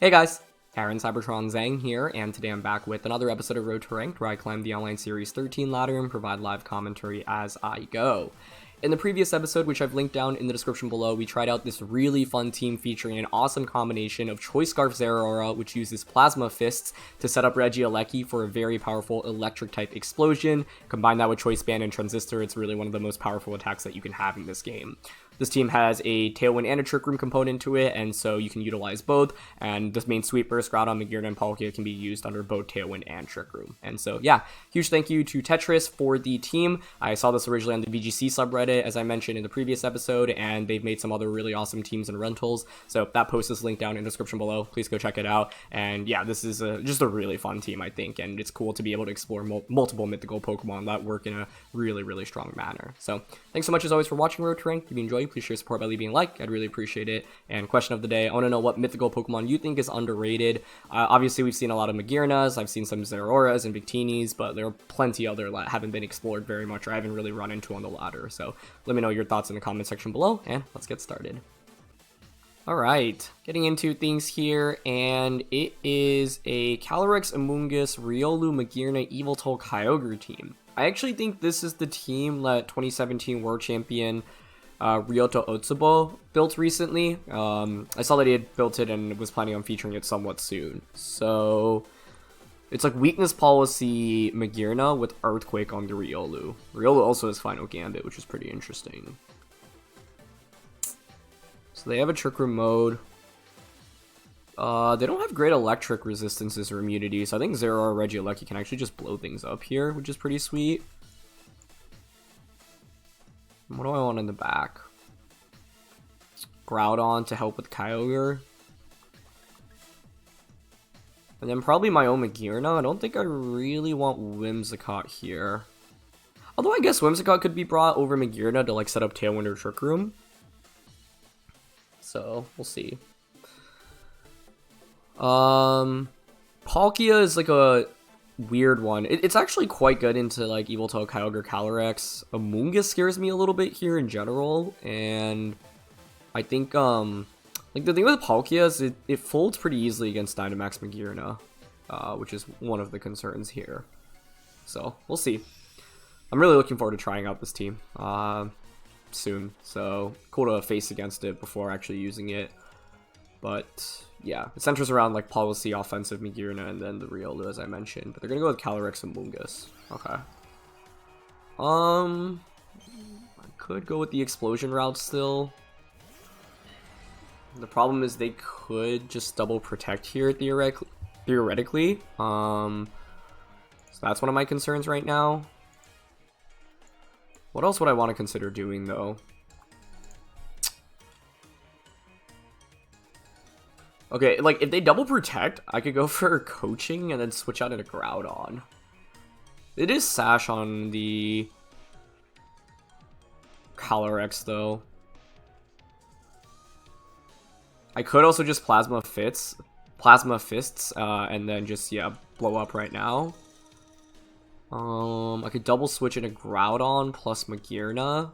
Hey guys, Aaron Cybertron Zhang here, and today I'm back with another episode of Road to Ranked, where I climb the online series 13 ladder and provide live commentary as I go. In the previous episode, which I've linked down in the description below, we tried out this really fun team featuring an awesome combination of Choice Scarf Zeraora, which uses Plasma Fists to set up Regieleki for a very powerful electric type explosion. Combine that with Choice Band and Transistor, it's really one of the most powerful attacks that you can have in this game. This team has a Tailwind and a Trick Room component to it, and so you can utilize both, and this main Sweet Burst, Groudon, Magearna, and Palkia can be used under both Tailwind and Trick Room. And so, yeah, huge thank you to Tetris for the team. I saw this originally on the VGC subreddit, as I mentioned in the previous episode, and they've made some other really awesome teams and rentals, so that post is linked down in the description below. Please go check it out. And yeah, this is just a really fun team, I think, and it's cool to be able to explore multiple mythical Pokemon that work in a really, really strong manner. So, thanks so much as always for watching Road to Ranked. If you enjoy, please share support by leaving a like. I'd really appreciate it. And question of the day, I want to know what mythical Pokemon you think is underrated. Obviously, we've seen a lot of Magearnas, I've seen some Zeraoras and Victinis, but there are plenty other that haven't been explored very much or I haven't really run into on the ladder. So let me know your thoughts in the comment section below, and let's get started. Alright, getting into things here, and it is a Calyrex, Amoonguss, Riolu, Magearna, Yveltal, Kyogre team. I actually think this is the team that 2017 World Champion Ryota Otsubo built recently. I saw that he had built it and was planning on featuring it somewhat soon. So it's like Weakness Policy Magearna with Earthquake on the Riolu. Riolu also has Final Gambit, which is pretty interesting. So they have a Trick Room mode. They don't have great electric resistances or immunity, so I think Zeraora or Regieleki can actually just blow things up here, which is pretty sweet. What do I want in the back? Groudon to help with Kyogre. And then probably my own Magearna. I don't think I really want Whimsicott here. Although I guess Whimsicott could be brought over Magearna to like set up Tailwind or Trick Room. So, we'll see. Palkia is like a weird one. It's actually quite good into like Yveltal, Kyogre, Calyrex. Amoonguss scares me a little bit here in general, and I think like the thing with Palkia is it folds pretty easily against Dynamax Magearna, which is one of the concerns here. So we'll see. I'm really looking forward to trying out this team soon. So cool to face against it before actually using it. But yeah, it centers around like policy, offensive Magearna, and then the Riolu, as I mentioned. But they're gonna go with Calyrex and Amoonguss. Okay. I could go with the explosion route still. The problem is they could just double protect here theoretically. So that's one of my concerns right now. What else would I want to consider doing though? Okay, like, if they double protect, I could go for coaching and then switch out into Groudon. It is Sash on the Calyrex, though. I could also just Plasma Fists, and then just, yeah, blow up right now. I could double switch into Groudon plus Magearna.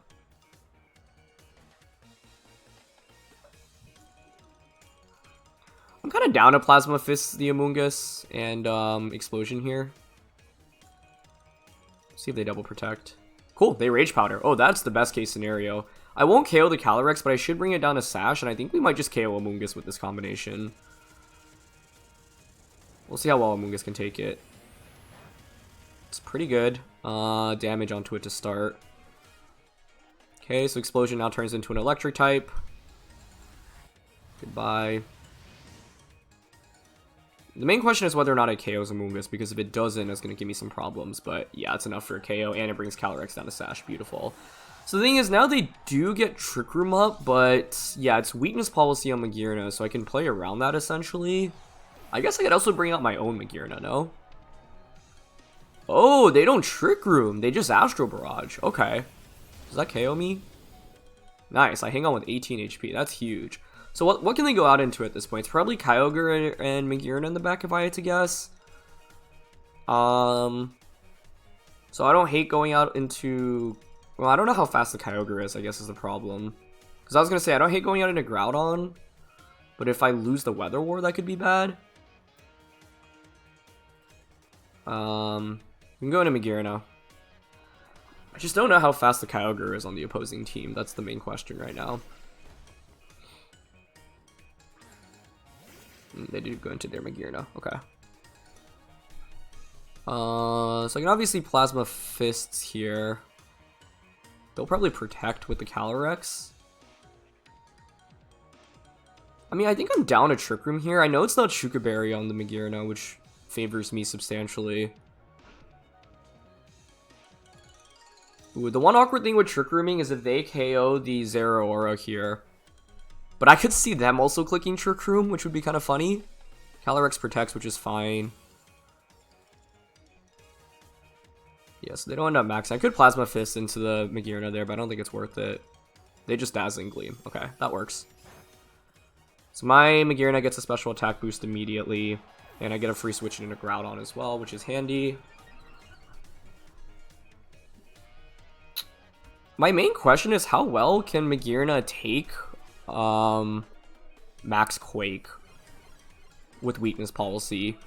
I'm kind of down to Plasma Fist the Amoonguss and Explosion here. See if they double protect. Cool, they Rage Powder. Oh, that's the best case scenario. I won't KO the Calyrex, but I should bring it down to Sash, and I think we might just KO Amoonguss with this combination. We'll see how well Amoonguss can take it. It's pretty good. Damage onto it to start. Okay, so Explosion now turns into an Electric type. Goodbye. The main question is whether or not it KOs Amoonguss, because if it doesn't, it's going to give me some problems. But yeah, it's enough for a KO, and it brings Calyrex down to Sash. Beautiful. So the thing is, now they do get Trick Room up, but yeah, it's Weakness Policy on Magearna, so I can play around that essentially. I guess I could also bring out my own Magearna, no? Oh, they don't Trick Room. They just Astro Barrage. Okay. Does that KO me? Nice. I hang on with 18 HP. That's huge. So what can they go out into at this point? It's probably Kyogre and Magearna in the back if I had to guess. So I don't hate going out into... Well, I don't know how fast the Kyogre is, I guess is the problem. Because I was going to say, I don't hate going out into Groudon. But if I lose the Weather War, that could be bad. We can go into Magearna. I just don't know how fast the Kyogre is on the opposing team. That's the main question right now. They did go into their Magearna. Okay. So I can obviously Plasma Fists here. They'll probably protect with the Calyrex. I mean, I think I'm down a Trick Room here. I know it's not Shuka Berry on the Magearna, which favors me substantially. Ooh, the one awkward thing with Trick Rooming is if they KO the Zeraora here. But I could see them also clicking Trick Room, which would be kind of funny. Calyrex protects, which is fine. Yeah, so they don't end up maxing. I could Plasma Fist into the Magearna there, but I don't think it's worth it. They just Dazzling Gleam. Okay, that works. So my Magearna gets a special attack boost immediately, and I get a free switch into Groudon as well, which is handy. My main question is how well can Magearna take Max Quake with Weakness Policy?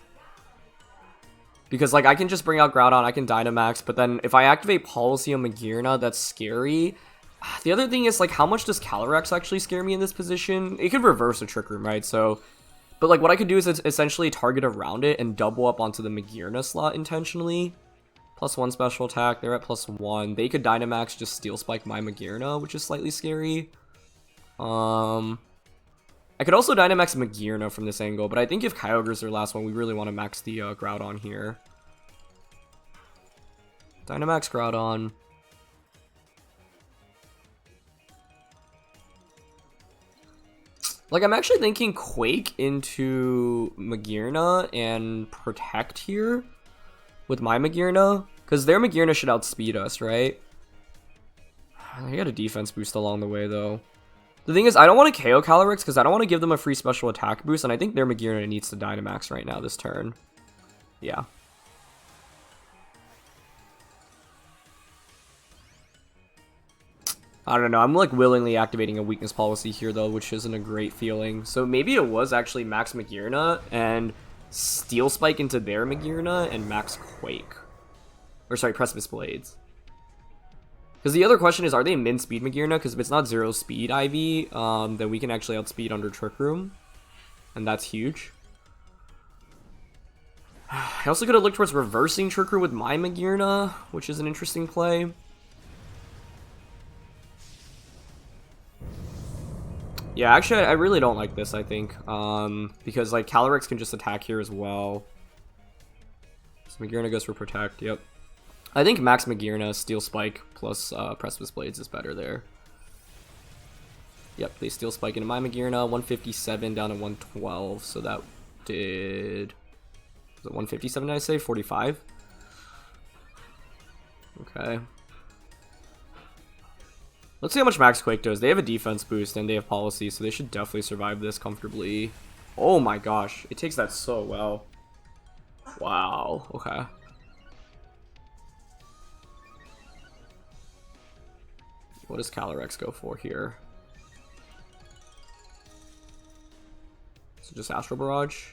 Because, like, I can just bring out Groudon, I can Dynamax, but then if I activate Policy on Magearna, that's scary. The other thing is, like, how much does Calyrex actually scare me in this position? It could reverse a Trick Room, right? So, but, like, what I could do is essentially target around it and double up onto the Magearna slot intentionally. +1 special attack, they're at +1. They could Dynamax, just Steel Spike my Magearna, which is slightly scary. I could also Dynamax Magearna from this angle, but I think if Kyogre's their last one, we really want to max the Groudon here. Dynamax Groudon. Like, I'm actually thinking Quake into Magearna and Protect here with my Magearna, because their Magearna should outspeed us, right? I got a defense boost along the way, though. The thing is, I don't want to KO Calyrex because I don't want to give them a free special attack boost, and I think their Magearna needs to Dynamax right now this turn. Yeah. I don't know, I'm like willingly activating a Weakness Policy here though, which isn't a great feeling. So maybe it was actually Max Magearna and Steel Spike into their Magearna and Max Quake. Or sorry, Precipice Blades. Because the other question is, are they min-speed Magearna? Because if it's not 0 speed IV, then we can actually outspeed under Trick Room. And that's huge. I also could have looked towards reversing Trick Room with my Magearna, which is an interesting play. Yeah, actually, I really don't like this, I think. Because, like, Calyrex can just attack here as well. So Magearna goes for Protect, yep. I think Max Magearna, Steel Spike, plus Precipice Blades is better there. Yep, they Steel Spike into my Magearna, 157 down to 112, so that did... Was it 157, did I say? 45? Okay. Let's see how much Max Quake does. They have a defense boost and they have policy, so they should definitely survive this comfortably. Oh my gosh, it takes that so well. Wow, okay. What does Calyrex go for here? So just Astral Barrage.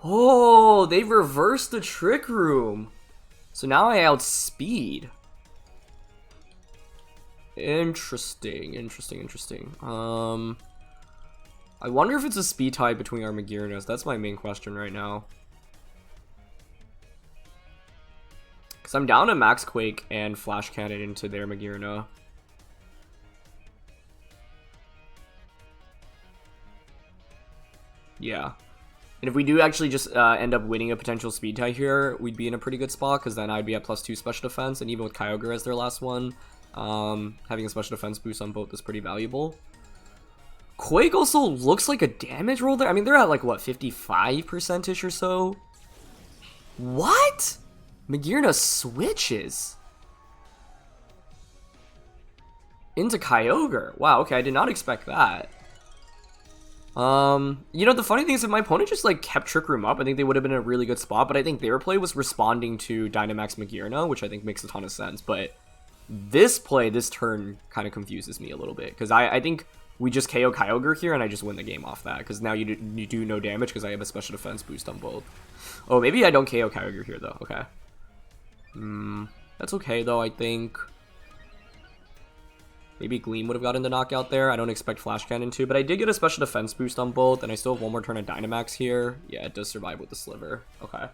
Oh, they've reversed the Trick Room. So now I outspeed. Interesting. I wonder if it's a speed tie between our Magearnas. That's my main question right now. Because I'm down to Max Quake and Flash Cannon into their Magearna. Yeah. And if we do actually just end up winning a potential speed tie here, we'd be in a pretty good spot, because then I'd be at +2 special defense, and even with Kyogre as their last one, having a special defense boost on both is pretty valuable. Quake also looks like a damage roll there. I mean, they're at like, what, 55%-ish or so? What? Magearna switches into Kyogre. Wow, okay, I did not expect that. You know, the funny thing is if my opponent just like kept Trick Room up, I think they would have been in a really good spot, but I think their play was responding to Dynamax Magearna, which I think makes a ton of sense. But this play, this turn kind of confuses me a little bit, because I think we just KO Kyogre here and I just win the game off that, because now you do no damage because I have a special defense boost on both. Oh, maybe I don't KO Kyogre here though. Okay. That's okay though, I think. Maybe Gleam would have gotten the knockout there. I don't expect Flash Cannon to, but I did get a special defense boost on both, and I still have one more turn of Dynamax here. Yeah, it does survive with the Sliver. Okay.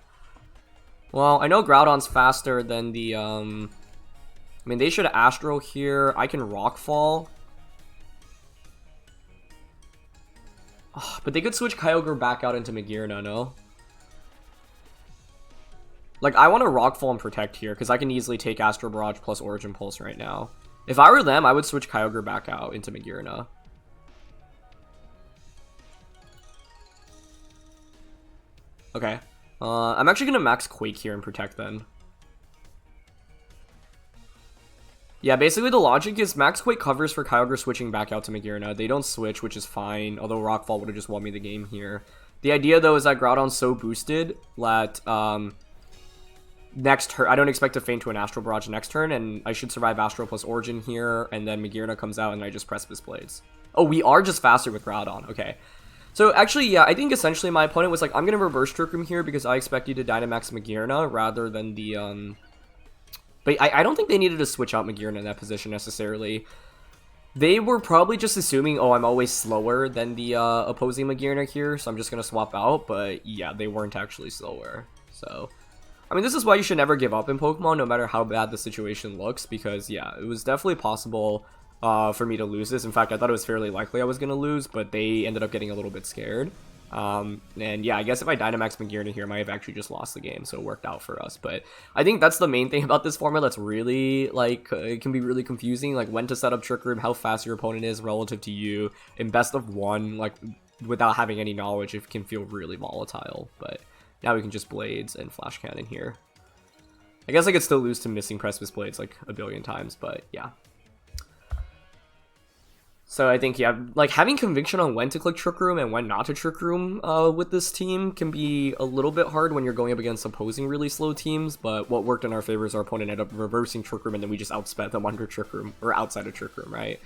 Well, I know Groudon's faster than the, I mean, they should Astro here. I can Rockfall. Oh, but they could switch Kyogre back out into Magearna, no? Like, I want to Rockfall and Protect here, because I can easily take Astro Barrage plus Origin Pulse right now. If I were them, I would switch Kyogre back out into Magearna. Okay. I'm actually going to max Quake here and Protect then. Yeah, basically the logic is Max Quake covers for Kyogre switching back out to Magearna. They don't switch, which is fine, although Rockfall would have just won me the game here. The idea, though, is that Groudon's so boosted that, next turn, I don't expect to feint to an Astral Barrage next turn, and I should survive Astro plus Origin here, and then Magearna comes out, and I just Precipice Blades. Oh, we are just faster with Groudon. Okay. So, actually, yeah, I think essentially my opponent was like, I'm going to reverse Trick Room here because I expect you to Dynamax Magearna rather than the, But I don't think they needed to switch out Magearna in that position necessarily. They were probably just assuming, oh, I'm always slower than the opposing Magearna here, so I'm just going to swap out, but yeah, they weren't actually slower, so... I mean, this is why you should never give up in Pokemon, no matter how bad the situation looks, because, yeah, it was definitely possible for me to lose this. In fact, I thought it was fairly likely I was going to lose, but they ended up getting a little bit scared. And, yeah, I guess if I Dynamax Magearna here, I might have actually just lost the game, so it worked out for us. But I think that's the main thing about this format that's really, like, it can be really confusing, like, when to set up Trick Room, how fast your opponent is relative to you. In best of one, like, without having any knowledge, it can feel really volatile, but... Now we can just Blades and Flash Cannon here. I guess I could still lose to missing Precipice Blades like a billion times, but yeah. So I think, yeah, like having conviction on when to click Trick Room and when not to Trick Room with this team can be a little bit hard when you're going up against opposing really slow teams, but what worked in our favor is our opponent ended up reversing Trick Room and then we just outsped them under Trick Room, or outside of Trick Room, right?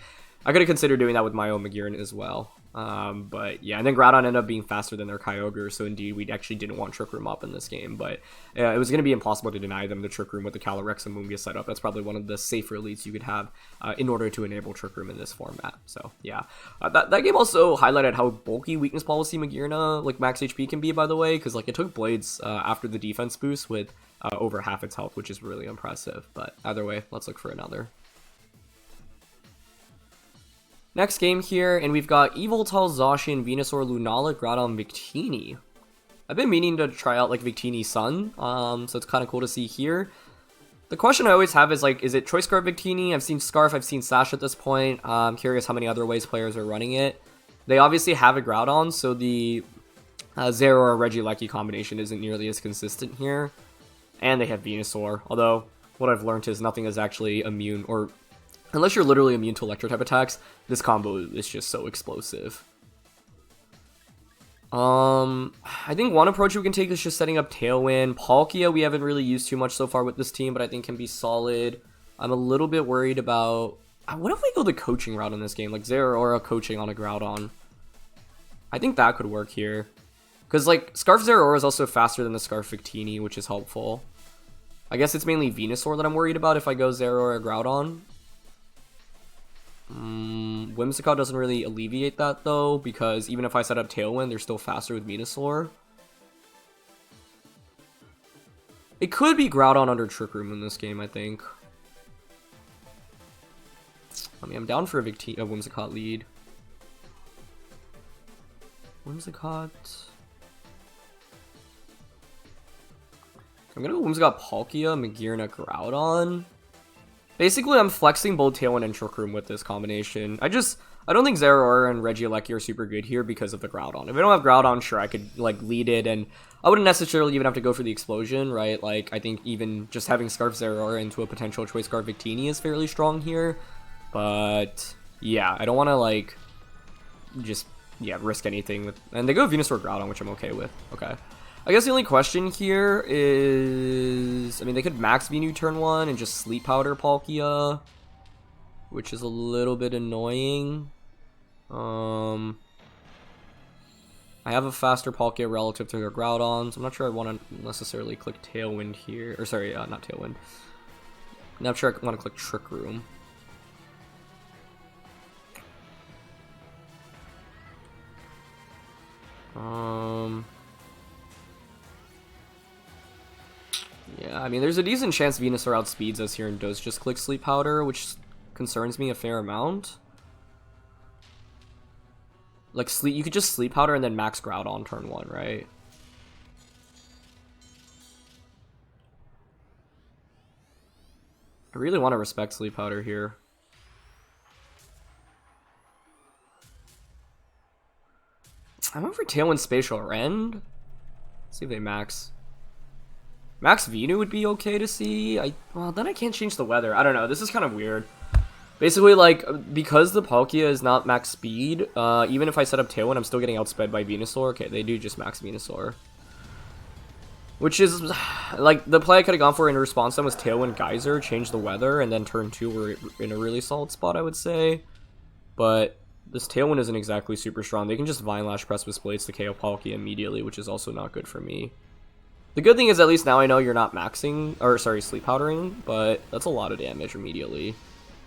I could have considered doing that with my own Magearna as well. But yeah, and then Groudon ended up being faster than their Kyogre, so indeed we actually didn't want Trick Room up in this game, but it was going to be impossible to deny them the Trick Room with the Calyrex and Amoonguss setup. That's probably one of the safer elites you could have in order to enable Trick Room in this format. So yeah, that game also highlighted how bulky weakness policy Magearna, like max HP can be, by the way, because like it took Blades after the defense boost with over half its health, which is really impressive. But either way, let's look for another. Next game here, and we've got Yveltal, Zacian, Venusaur, Lunala, Groudon, Victini. I've been meaning to try out like Victini's son, so it's kind of cool to see here. The question I always have is like, is it Choice Scarf Victini? I've seen Scarf, I've seen Sash at this point. I'm curious how many other ways players are running it. They obviously have a Groudon, so the Zeraora Regieleki combination isn't nearly as consistent here. And they have Venusaur, although what I've learned is nothing is actually immune, or unless you're literally immune to electro type attacks, this combo is just so explosive. I think one approach we can take is just setting up Tailwind. Palkia we haven't really used too much so far with this team, but I think can be solid. I'm a little bit worried about... What if we go the coaching route in this game? Like Zeraora coaching on a Groudon. I think that could work here. Because like Scarf Zeraora is also faster than the Scarf Victini, which is helpful. I guess it's mainly Venusaur that I'm worried about if I go Zeraora Groudon. Whimsicott doesn't really alleviate that though, because even if I set up Tailwind, they're still faster with Venusaur. It could be Groudon under Trick Room in this game, I think. I mean, I'm down for a Whimsicott lead. Whimsicott. I'm gonna go Whimsicott, Palkia, Magearna, Groudon. Basically, I'm flexing both Tailwind and Trick Room with this combination. I don't think Zeraora and Regieleki are super good here because of the Groudon. If I don't have Groudon, sure, I could, like, lead it, and I wouldn't necessarily even have to go for the explosion, right? Like, I think even just having Scarf Zeraora into a potential Choice Scarf Victini is fairly strong here. But, yeah, I don't want to, like, just, yeah, risk anything with... And they go Venusaur Groudon, which I'm okay with. Okay. I guess the only question here is... I mean, they could max Venu turn 1 and just Sleep Powder Palkia, which is a little bit annoying. I have a faster Palkia relative to their Groudon, so I'm not sure I want to necessarily click Tailwind here. Or sorry, not Tailwind. I'm not sure I want to click Trick Room. Yeah, I mean, there's a decent chance Venusaur outspeeds us here and does just click Sleep Powder, which concerns me a fair amount. Like, you could just Sleep Powder and then max Groudon turn 1, right? I really want to respect Sleep Powder here. I went for Tailwind Spatial Rend. Let's see if they max. Max Venu would be okay to see. Well, then I can't change the weather. I don't know. This is kind of weird. Basically, like, because the Palkia is not max speed, even if I set up Tailwind, I'm still getting outsped by Venusaur. Okay, they do just max Venusaur. Which is, like, the play I could have gone for in response then was Tailwind Geyser, change the weather, and then turn 2 we're in a really solid spot, I would say. But this Tailwind isn't exactly super strong. They can just Vine Lash Precipice Blades to KO Palkia immediately, which is also not good for me. The good thing is at least now I know you're not maxing, or sorry, Sleep Powdering, but that's a lot of damage immediately.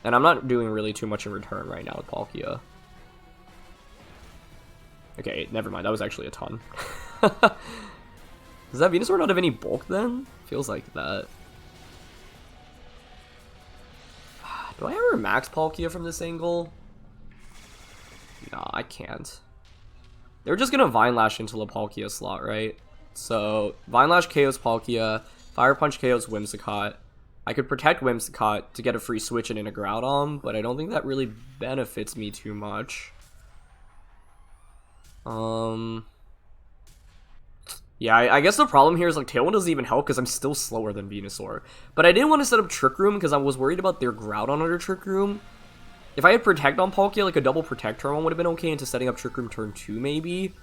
And I'm not doing really too much in return right now with Palkia. Okay, never mind, that was actually a ton. Does that Venusaur not have any bulk then? Feels like that. Do I ever max Palkia from this angle? No, I can't. They're just gonna Vine Lash into the Palkia slot, right? So, Vine Lash KOs Palkia, Fire Punch KOs Whimsicott. I could protect Whimsicott to get a free switch and in a Groudon, but I don't think that really benefits me too much. Yeah, I guess the problem here is, like, Tailwind doesn't even help because I'm still slower than Venusaur. But I didn't want to set up Trick Room because I was worried about their Groudon under Trick Room. If I had Protect on Palkia, like a double Protect turn 1 would have been okay into setting up Trick Room turn 2, maybe.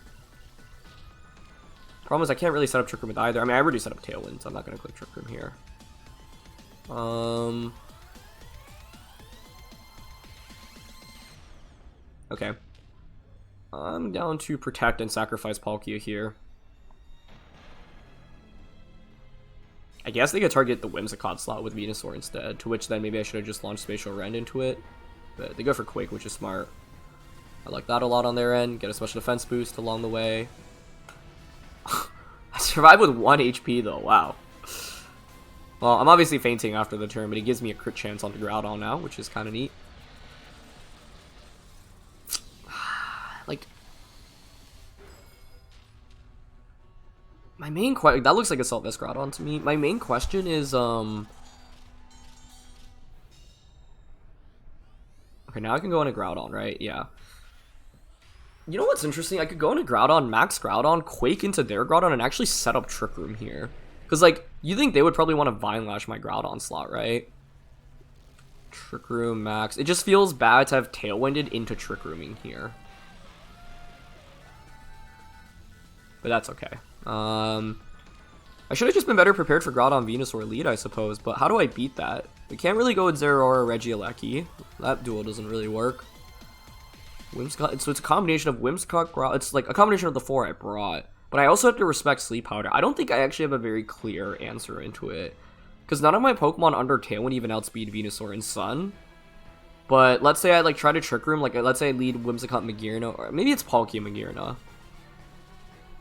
Problem is I can't really set up Trick Room with either. I mean, I already set up Tailwind, so I'm not going to click Trick Room here. Okay. I'm down to Protect and sacrifice Palkia here. I guess they could target the Whimsicott slot with Venusaur instead, to which then maybe I should have just launched Spatial Rend into it. But they go for Quake, which is smart. I like that a lot on their end. Get a special defense boost along the way. I survived with 1 HP though, wow. Well, I'm obviously fainting after the turn, but it gives me a crit chance on the Groudon now, which is kind of neat. Like, my main question, that looks like Assault Vest Groudon to me. My main question is, okay, now I can go into Groudon, right? Yeah. You know what's interesting? I could go into Groudon, max Groudon, Quake into their Groudon, and actually set up Trick Room here. Because, like, you think they would probably want to Vine Lash my Groudon slot, right? Trick Room, max. It just feels bad to have Tailwinded into Trick Rooming here. But that's okay. I should have just been better prepared for Groudon Venusaur lead, I suppose. But how do I beat that? We can't really go with Zeraora or Regieleki. That duel doesn't really work. Whimsicott, so it's a combination of Whimsicott, Groudon. It's like a combination of the 4 I brought. But I also have to respect Sleep Powder. I don't think I actually have a very clear answer into it. Because none of my Pokemon under Tailwind even outspeed Venusaur and Sun. But let's say I like try to Trick Room, like let's say I lead Whimsicott Magearna, or maybe it's Palkia Magearna.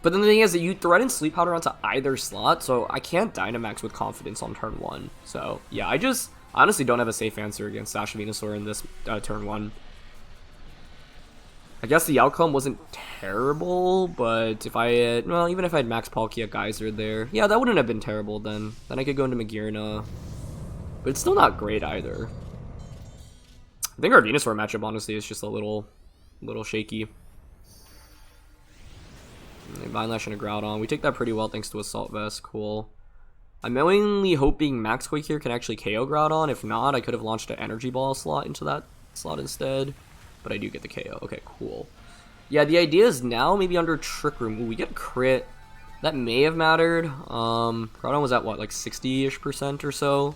But then the thing is that you threaten Sleep Powder onto either slot, so I can't Dynamax with confidence on turn 1. So yeah, I just honestly don't have a safe answer against Sash Venusaur in this turn 1. I guess the outcome wasn't terrible, but if I had, well, even if I had Max Palkia Geyser there, yeah, that wouldn't have been terrible then. Then I could go into Magearna, but it's still not great either. I think our Venusaur matchup, honestly, is just a little shaky. Vine Lash and a Groudon. We take that pretty well thanks to Assault Vest. Cool. I'm mainly hoping Max Quake here can actually KO Groudon. If not, I could have launched an Energy Ball slot into that slot instead. But I do get the KO. Okay, cool. Yeah, the idea is now maybe under Trick Room. Ooh, we get a crit. That may have mattered. Groudon was at what, like 60-ish% or so?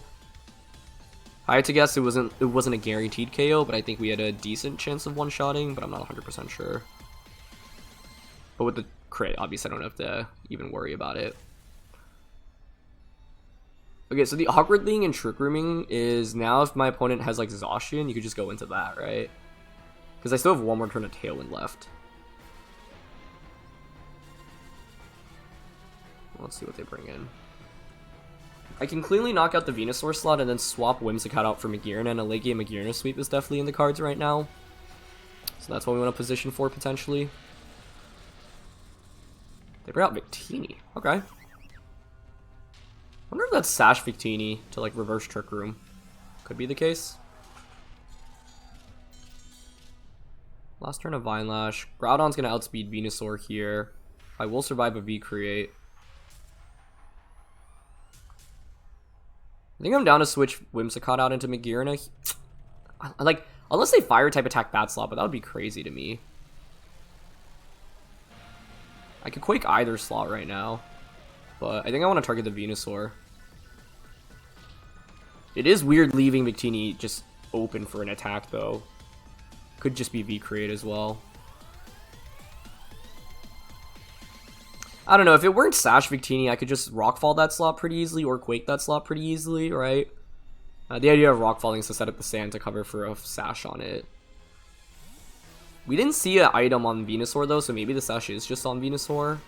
I had to guess it wasn't a guaranteed KO, but I think we had a decent chance of one-shotting, but I'm not 100% sure. But with the crit, obviously I don't have to even worry about it. Okay, so the awkward thing in Trick Rooming is now if my opponent has like Zacian, you could just go into that, right? Because I still have one more turn of Tailwind left. Let's see what they bring in. I can cleanly knock out the Venusaur slot and then swap Whimsicott out for Magearna, and a late game Magearna sweep is definitely in the cards right now. So that's what we want to position for, potentially. They bring out Victini. Okay. I wonder if that's Sash Victini to like reverse Trick Room. Could be the case. Last turn of Vine Lash. Groudon's going to outspeed Venusaur here. I will survive a V-Create. I think I'm down to switch Whimsicott out into Magearna. Like, unless they fire type attack that slot, but that would be crazy to me. I could Quake either slot right now, but I think I want to target the Venusaur. It is weird leaving Victini just open for an attack, though. Could just be V-Create as well. I don't know, if it weren't Sash Victini, I could just Rockfall that slot pretty easily, or Quake that slot pretty easily, right? The idea of Rockfalling is to set up the sand to cover for a Sash on it. We didn't see an item on Venusaur, though, so maybe the Sash is just on Venusaur.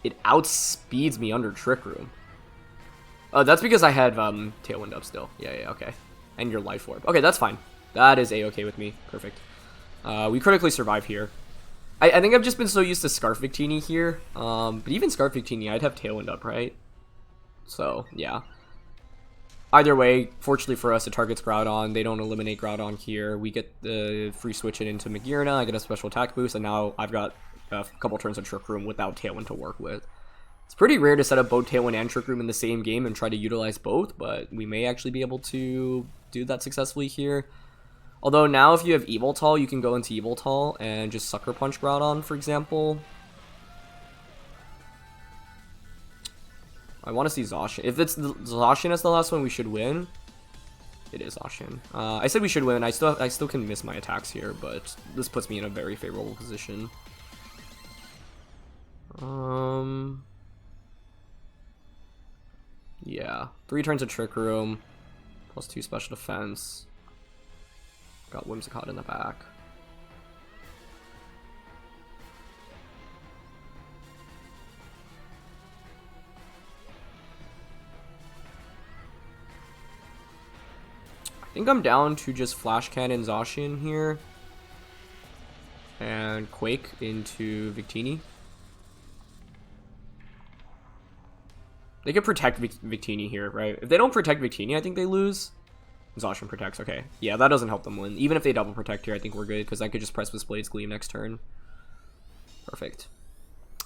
It outspeeds me under Trick Room. Oh, that's because I had Tailwind up still. Yeah, okay. And your Life Orb. Okay, that's fine. That is A-okay with me. Perfect. We critically survive here. I think I've just been so used to Scarf Victini here. But even Scarf Victini, I'd have Tailwind up, right? So, yeah. Either way, fortunately for us, it targets Groudon. They don't eliminate Groudon here. We get the free switch it into Magearna. I get a special attack boost, and now I've got a couple turns of Trick Room without Tailwind to work with. It's pretty rare to set up both Tailwind and Trick Room in the same game and try to utilize both, but we may actually be able to do that successfully here. Although now if you have Yveltal, you can go into Yveltal and just Sucker Punch Groudon, for example. I want to see Zacian. If it's Zacian as the last one, we should win. It is Zacian. I said we should win. I still can miss my attacks here, but this puts me in a very favorable position. Yeah. 3 turns of Trick Room, plus 2 special defense. Got Whimsicott in the back. I think I'm down to just Flash Cannon Zacian here. And Quake into Victini. They could protect Victini here, right? If they don't protect Victini, I think they lose. Zacian protects, okay. Yeah, that doesn't help them win. Even if they double protect here, I think we're good, because I could just press with Blade's Gleam next turn. Perfect.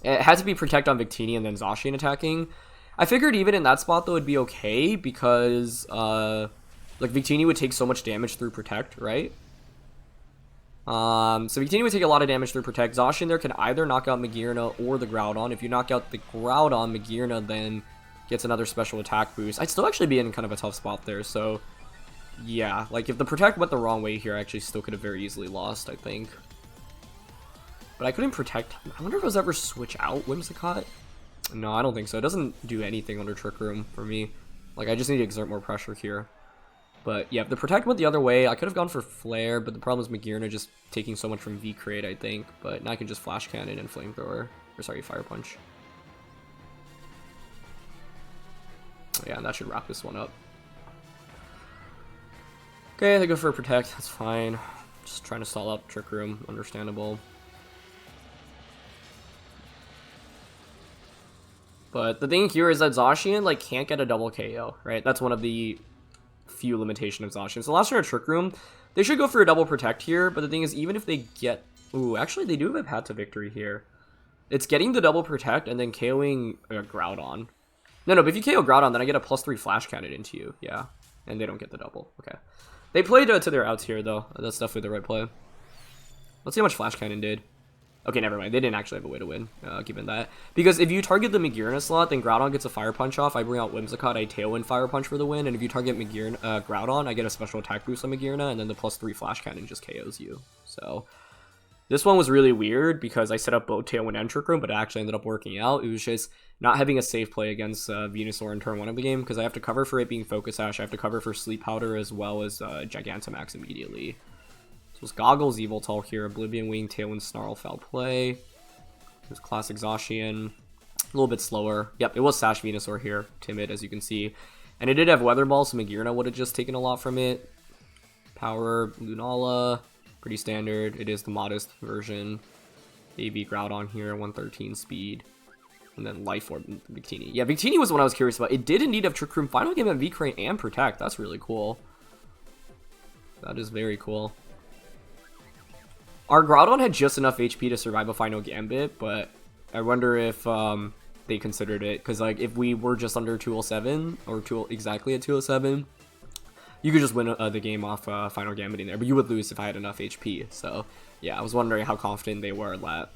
It had to be protect on Victini and then Zacian attacking. I figured even in that spot, though, it'd be okay, because, like, Victini would take so much damage through protect, right? So Victini would take a lot of damage through protect. Zacian there can either knock out Magearna or the Groudon. If you knock out the Groudon, Magearna then gets another special attack boost. I'd still actually be in kind of a tough spot there, so yeah, like if the protect went the wrong way here, I actually still could have very easily lost, I think. But I couldn't protect. I wonder if it was ever switch out Whimsicott? No, I don't think so. It doesn't do anything under Trick Room for me. Like, I just need to exert more pressure here. But yeah, if the protect went the other way, I could have gone for Flare, but the problem is Magearna just taking so much from V-Create, I think. But now I can just Flash Cannon and Flamethrower. Or sorry, Fire Punch. Yeah, and that should wrap this one up. Okay, they go for a protect. That's fine. Just trying to stall up Trick Room. Understandable. But the thing here is that Zacian, like, can't get a double KO, right? That's one of the few limitations of Zacian. So last turn of Trick Room, they should go for a double protect here. But the thing is, even if they get... Ooh, actually, they do have a path to victory here. It's getting the double protect and then KOing Groudon. No, but if you KO Groudon, then I get a +3 Flash Cannon into you. Yeah, and they don't get the double. Okay. They played to their outs here, though. That's definitely the right play. Let's see how much Flash Cannon did. Okay, never mind. They didn't actually have a way to win, given that. Because if you target the Magearna slot, then Groudon gets a Fire Punch off. I bring out Whimsicott, I Tailwind Fire Punch for the win. And if you target Groudon, I get a special attack boost on Magearna, and then the +3 Flash Cannon just KOs you. So this one was really weird because I set up both Tailwind and Trick Room, but it actually ended up working out. It was just not having a safe play against Venusaur in turn 1 of the game, because I have to cover for it being Focus Sash, I have to cover for Sleep Powder, as well as Gigantamax immediately. So it's Goggles, Yveltal here, Oblivion Wing, Tailwind, Snarl, Foul Play. There's Classic Zacian, a little bit slower. Yep, it was Sash Venusaur here, Timid, as you can see. And it did have Weather Ball, so Magearna would have just taken a lot from it. Power, Lunala, pretty standard. It is the modest version. Baby Groudon here, 113 speed. And then Life Orb, Victini. Yeah, Victini was the one I was curious about. It did indeed have Trick Room, Final Game at V-Crate, and Protect. That's really cool. That is very cool. Our Groudon had just enough HP to survive a Final Gambit, but I wonder if they considered it. Because, like, if we were just under 207, or exactly at 207, you could just win the game off Final Gambit in there. But you would lose if I had enough HP. So, yeah, I was wondering how confident they were that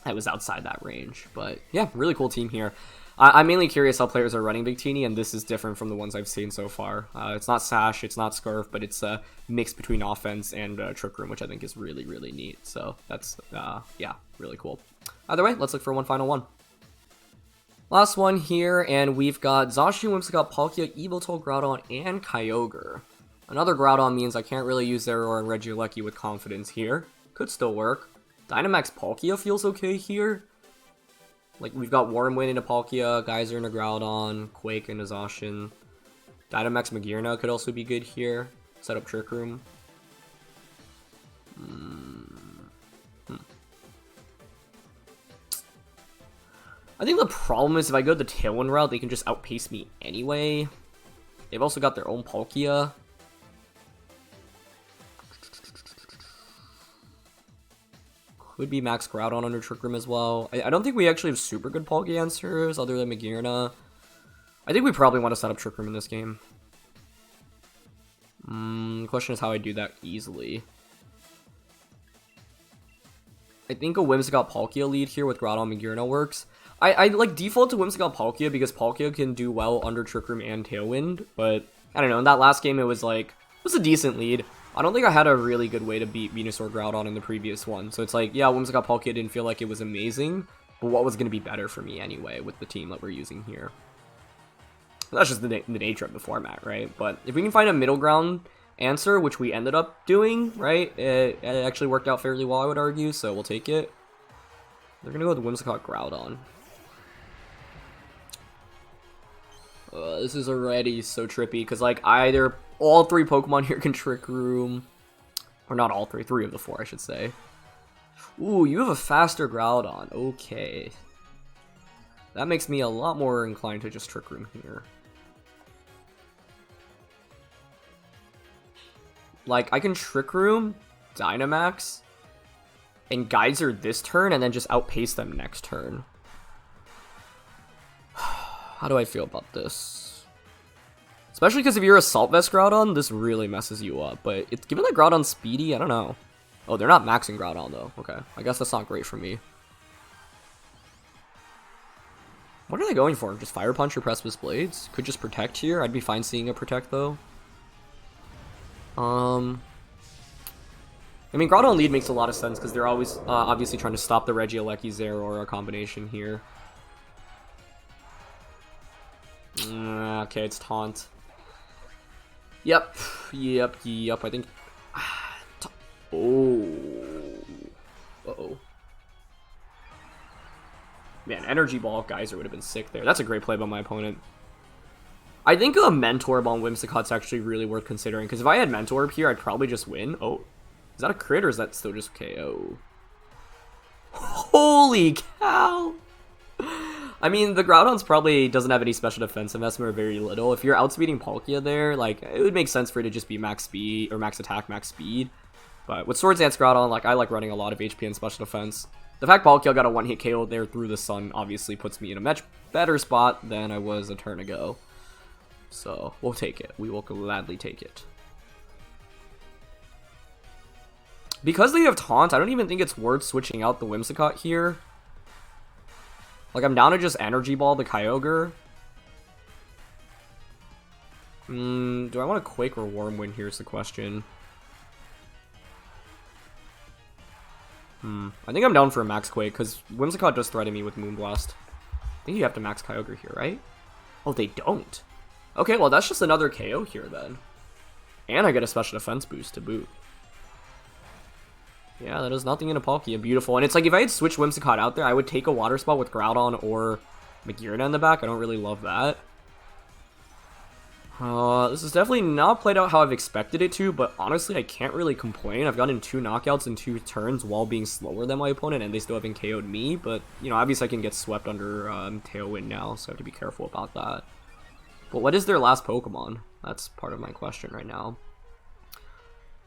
I was outside that range. But, yeah, really cool team here. I'm mainly curious how players are running Victini, and this is different from the ones I've seen so far. It's not Sash, it's not Scarf, but it's a mix between offense and Trick Room, which I think is really, really neat. So that's, yeah, really cool. Either way, let's look for one final one. Last one here, and we've got Zacian, Whimsicott, Palkia, Yveltal, Groudon, and Kyogre. Another Groudon means I can't really use Zeraora and Regieleki with confidence here. Could still work. Dynamax Palkia feels okay here. Like, we've got Warm Wind into Palkia, Geyser into Groudon, Quake into Zacian. Dynamax Magearna could also be good here. Set up Trick Room. I think the problem is if I go the Tailwind route, they can just outpace me anyway. They've also got their own Palkia. Could be Max Groudon under Trick Room as well. I don't think we actually have super good Palkia answers other than Magearna. I think we probably want to set up Trick Room in this game. The question is how I do that easily. I think a Whimsicott Palkia lead here with Groudon Magearna works. I like default to Whimsicott Palkia because Palkia can do well under Trick Room and Tailwind, but I don't know, in that last game it was a decent lead. I don't think I had a really good way to beat Venusaur Groudon in the previous one, so it's like, yeah, Whimsicott Palkia didn't feel like it was amazing, but what was going to be better for me anyway with the team that we're using here? That's just the nature of the format, right? But if we can find a middle ground answer, which we ended up doing, right, it actually worked out fairly well, I would argue, so we'll take it. They're going to go with Whimsicott Groudon. This is already so trippy, because, like, either all 3 Pokemon here can Trick Room, or not all 3, 3 of the 4, I should say. Ooh, you have a faster Groudon, okay. That makes me a lot more inclined to just Trick Room here. Like, I can Trick Room, Dynamax, and Geyser this turn, and then just outpace them next turn. How do I feel about this? Especially because if you're Assault Vest Groudon, this really messes you up. But it's given that Groudon's speedy, I don't know. Oh, they're not maxing Groudon though. Okay, I guess that's not great for me. What are they going for? Just Fire Punch or Precipice Blades? Could just Protect here. I'd be fine seeing a Protect though. I mean, Groudon lead makes a lot of sense because they're always obviously trying to stop the Regieleki Zeraora combination here. Okay, it's Taunt. Yep. I think. Oh. Uh-oh. Man, Energy Ball Geyser would have been sick there. That's a great play by my opponent. I think a Mentorb on Whimsicott's actually really worth considering, because if I had Mentorb here, I'd probably just win. Oh. Is that a crit, or is that still just KO? Holy cow! I mean, the Groudon's probably doesn't have any special defense investment or very little. If you're outspeeding Palkia there, like, it would make sense for it to just be max speed, or max attack, max speed. But with Swords Dance Groudon, like, I like running a lot of HP and special defense. The fact Palkia got a one-hit KO there through the sun obviously puts me in a much better spot than I was a turn ago. So, we'll take it. We will gladly take it. Because they have Taunt, I don't even think it's worth switching out the Whimsicott here. Like, I'm down to just Energy Ball the Kyogre. Do I want to Quake or Wormwind? Here's the question. I think I'm down for a Max Quake, because Whimsicott just threatened me with Moonblast. I think you have to Max Kyogre here, right? Oh, they don't. Okay, well, that's just another KO here, then. And I get a special defense boost to boot. Yeah, that is nothing in a Palkia. Beautiful. And it's like, if I had switched Whimsicott out there, I would take a Water Spot with Groudon or Magearna in the back. I don't really love that. This is definitely not played out how I've expected it to, but honestly, I can't really complain. I've gotten 2 knockouts in 2 turns while being slower than my opponent, and they still haven't KO'd me, but, you know, obviously I can get swept under Tailwind now, so I have to be careful about that. But what is their last Pokemon? That's part of my question right now.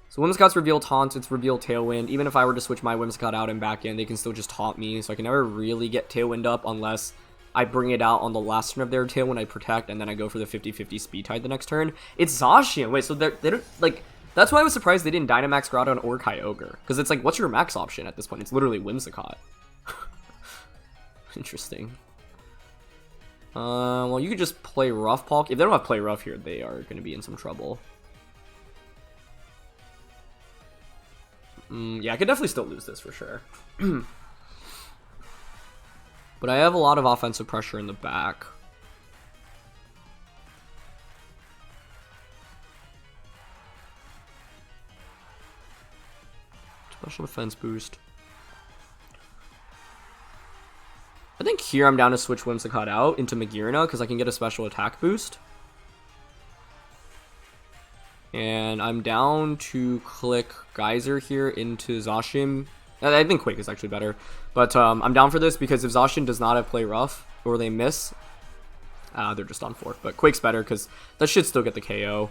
So Whimsicott's Reveal Taunt, it's Reveal Tailwind. Even if I were to switch my Whimsicott out and back in, they can still just taunt me, so I can never really get Tailwind up unless I bring it out on the last turn of their tail when I protect, and then I go for the 50-50 Speed Tide the next turn. It's Zacian. Wait, so they don't, like, that's why I was surprised they didn't Dynamax Groudon or Kyogre. Because it's like, what's your max option at this point? It's literally Whimsicott. Interesting. Well, you could just play Rough Palkia. If they don't have Play Rough here, they are going to be in some trouble. Yeah, I could definitely still lose this for sure. But I have a lot of offensive pressure in the back. Special defense boost. I think here I'm down to switch Whimsicott out into Magearna because I can get a special attack boost. And I'm down to click Geyser here into Zacian. I think Quake is actually better. But I'm down for this because if Zacian does not have Play Rough or they miss, they're just on 4. But Quake's better because that should still get the KO.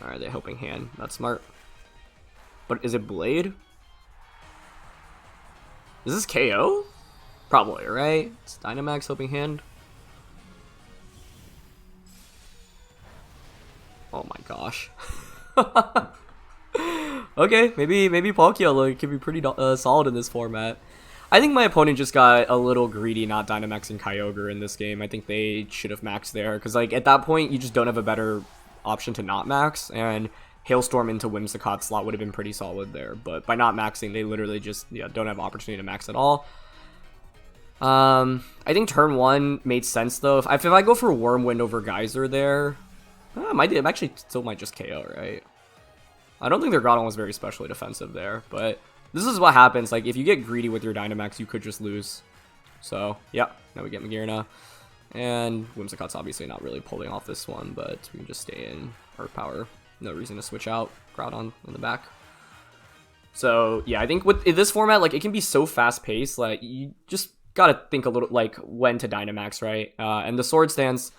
Alright, they Helping Hand. That's smart. But is it Blade? Is this KO? Probably, right? It's Dynamax Helping Hand. Oh my gosh. Okay, maybe Palkia can be pretty solid in this format. I think my opponent just got a little greedy not Dynamaxing Kyogre in this game. I think they should have maxed there, because like at that point you just don't have a better option to not max, and Hailstorm into Whimsicott slot would have been pretty solid there. But by not maxing, they literally just don't have opportunity to max at all. I think turn 1 made sense though. If I go for Wormwind over Geyser there, it actually still might just KO, right? I don't think their Groudon was very specially defensive there, but this is what happens. Like, if you get greedy with your Dynamax, you could just lose. So, yeah, now we get Magearna. And Whimsicott's obviously not really pulling off this one, but we can just stay in Earth Power. No reason to switch out Groudon in the back. So, yeah, I think with this format, like, it can be so fast-paced, like, you just gotta think a little, like, when to Dynamax, right? And the Sword Stance...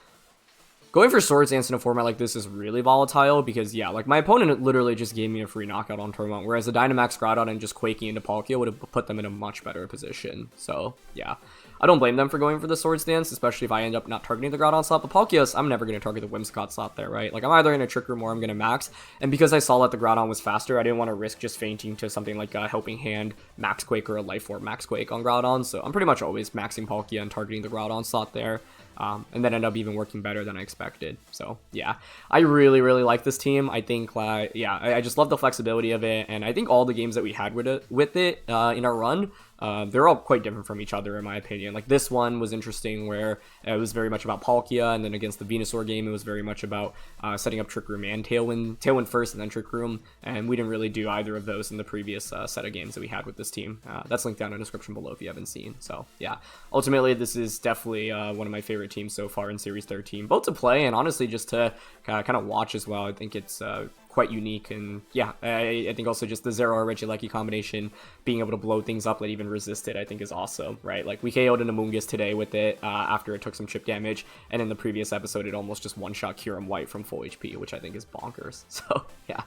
Going for Sword Stance in a format like this is really volatile because, yeah, like my opponent literally just gave me a free knockout on turn 1, whereas the Dynamax Groudon and just quaking into Palkia would have put them in a much better position. So, yeah. I don't blame them for going for the Sword Stance, especially if I end up not targeting the Groudon slot. But Palkia, I'm never going to target the Whimsicott slot there, right? Like, I'm either going to Trick Room or I'm going to max. And because I saw that the Groudon was faster, I didn't want to risk just fainting to something like a Helping Hand, Max Quake, or a Life Orb Max Quake on Groudon. So I'm pretty much always maxing Palkia and targeting the Groudon slot there. And then end up even working better than I expected. So, yeah. I really, really like this team. I think, yeah, I just love the flexibility of it. And I think all the games that we had with it in our run, they're all quite different from each other in my opinion. Like this one was interesting where it was very much about Palkia, and then against the Venusaur game it was very much about setting up Trick Room and Tailwind first and then Trick Room, and we didn't really do either of those in the previous set of games that we had with this team. That's linked down in the description below if you haven't seen. So yeah, ultimately this is definitely one of my favorite teams so far in Series 13, both to play and honestly just to kind of watch as well. I think it's quite unique, and yeah, I think also just the Zeraora Regieleki combination, being able to blow things up that even resist it, I think is awesome, right? Like we KO'd an Amoonguss today with it after it took some chip damage, and in the previous episode it almost just one-shot Kyurem White from full HP, which I think is bonkers. So yeah,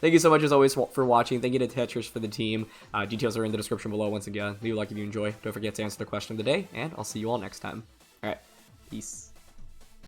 thank you so much as always for watching. Thank you to Tetris for the team. Details are in the description below. Once again, leave a like if you enjoy. Don't forget to answer the question of the day, and I'll see you all next time. All right, peace.